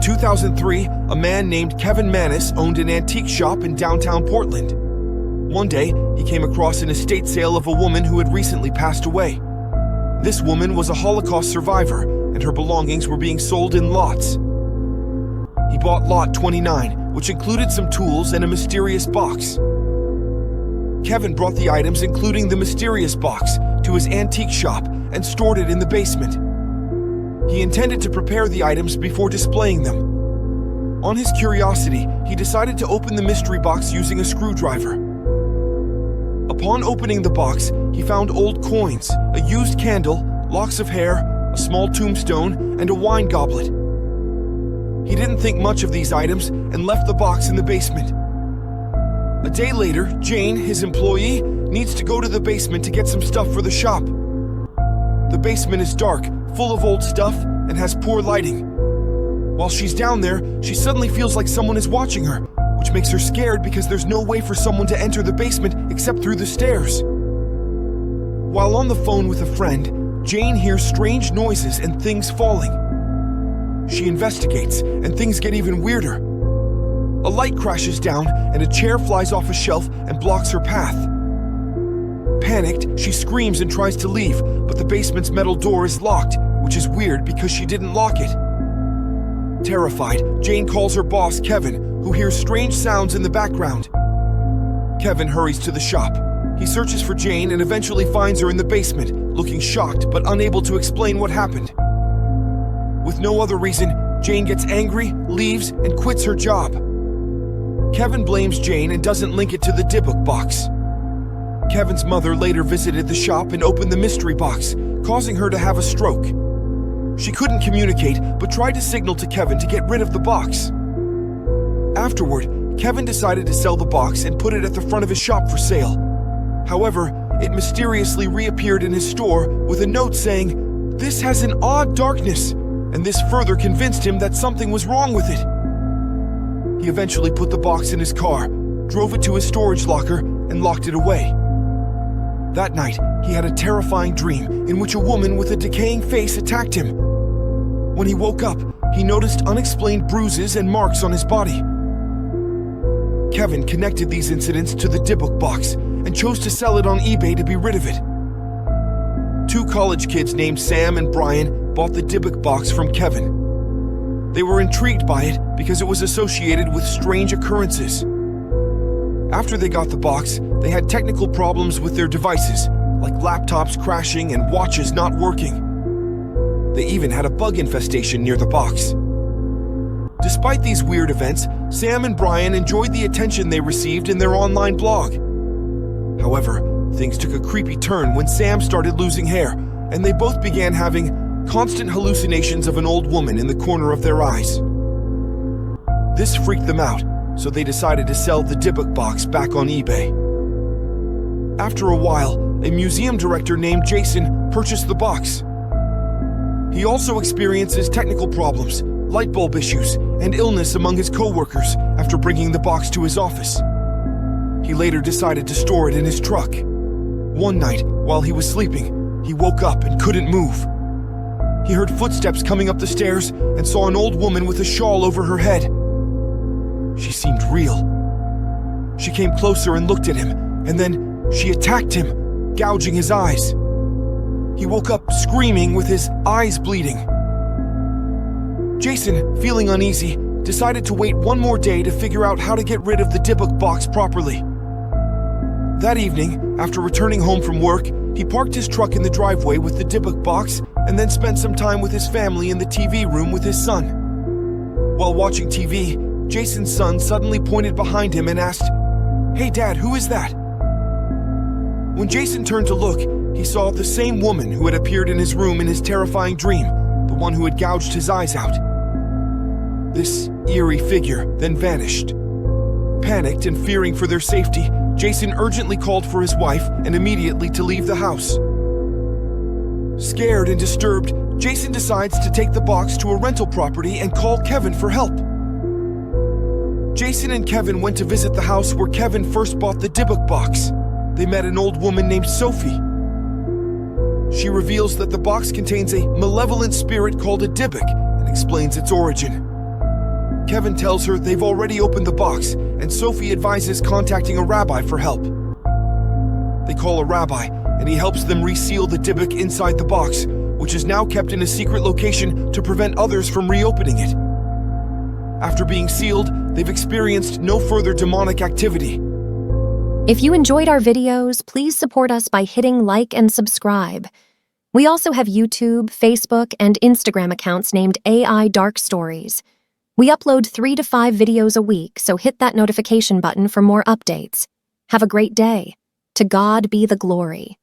2003, a man named Kevin Mannis owned an antique shop in downtown Portland. One day, he came across an estate sale of a woman who had recently passed away. This woman was a Holocaust survivor, and her belongings were being sold in lots. He bought lot 29, which included some tools and a mysterious box. Kevin brought the items, including the mysterious box, to his antique shop and stored it in the basement. He intended to prepare the items before displaying them. On his curiosity, he decided to open the mystery box using a screwdriver. Upon opening the box, he found old coins, a used candle, locks of hair, a small tombstone, and a wine goblet. He didn't think much of these items and left the box in the basement. A day later, Jane, his employee, needs to go to the basement to get some stuff for the shop. The basement is dark, full of old stuff, and has poor lighting. While she's down there, she suddenly feels like someone is watching her, which makes her scared because there's no way for someone to enter the basement except through the stairs. While on the phone with a friend, Jane hears strange noises and things falling. She investigates, and things get even weirder. A light crashes down, and a chair flies off a shelf and blocks her path. Panicked, she screams and tries to leave, but the basement's metal door is locked, which is weird because she didn't lock it. Terrified, Jane calls her boss, Kevin, who hears strange sounds in the background. Kevin hurries to the shop. He searches for Jane and eventually finds her in the basement, looking shocked but unable to explain what happened. With no other reason, Jane gets angry, leaves, and quits her job. Kevin blames Jane and doesn't link it to the Dybbuk Box. Kevin's mother later visited the shop and opened the mystery box, causing her to have a stroke. She couldn't communicate, but tried to signal to Kevin to get rid of the box. Afterward, Kevin decided to sell the box and put it at the front of his shop for sale. However, it mysteriously reappeared in his store with a note saying, "This has an odd darkness," and this further convinced him that something was wrong with it. He eventually put the box in his car, drove it to his storage locker, and locked it away. That night, he had a terrifying dream in which a woman with a decaying face attacked him. When he woke up, he noticed unexplained bruises and marks on his body. Kevin connected these incidents to the Dybbuk Box and chose to sell it on eBay to be rid of it. Two college kids named Sam and Brian bought the Dybbuk Box from Kevin. They were intrigued by it because it was associated with strange occurrences. After they got the box, they had technical problems with their devices, like laptops crashing and watches not working. They even had a bug infestation near the box. Despite these weird events, Sam and Brian enjoyed the attention they received in their online blog. However, things took a creepy turn when Sam started losing hair, and they both began having constant hallucinations of an old woman in the corner of their eyes. This freaked them out, so they decided to sell the Dybbuk Box back on eBay. After a while, a museum director named Jason purchased the box. He also experiences technical problems, light bulb issues, and illness among his co-workers after bringing the box to his office. He later decided to store it in his truck. One night, while he was sleeping, he woke up and couldn't move. He heard footsteps coming up the stairs and saw an old woman with a shawl over her head. She seemed real. She came closer and looked at him, and then she attacked him, gouging his eyes. He woke up screaming with his eyes bleeding. Jason, feeling uneasy, decided to wait one more day to figure out how to get rid of the Dybbuk Box properly. That evening, after returning home from work, he parked his truck in the driveway with the Dybbuk Box and then spent some time with his family in the TV room with his son. While watching TV, Jason's son suddenly pointed behind him and asked, "Hey Dad, who is that?" When Jason turned to look, he saw the same woman who had appeared in his room in his terrifying dream, the one who had gouged his eyes out. This eerie figure then vanished. Panicked and fearing for their safety, Jason urgently called for his wife and immediately to leave the house. Scared and disturbed, Jason decides to take the box to a rental property and call Kevin for help. Jason and Kevin went to visit the house where Kevin first bought the Dybbuk Box. They met an old woman named Sophie. She reveals that the box contains a malevolent spirit called a Dybbuk and explains its origin. Kevin tells her they've already opened the box, and Sophie advises contacting a rabbi for help. They call a rabbi, and he helps them reseal the Dybbuk inside the box, which is now kept in a secret location to prevent others from reopening it. After being sealed, they've experienced no further demonic activity. If you enjoyed our videos, please support us by hitting like and subscribe. We also have YouTube, Facebook, and Instagram accounts named AI Dark Stories. We upload 3 to 5 videos a week, so hit that notification button for more updates. Have a great day. To God be the glory.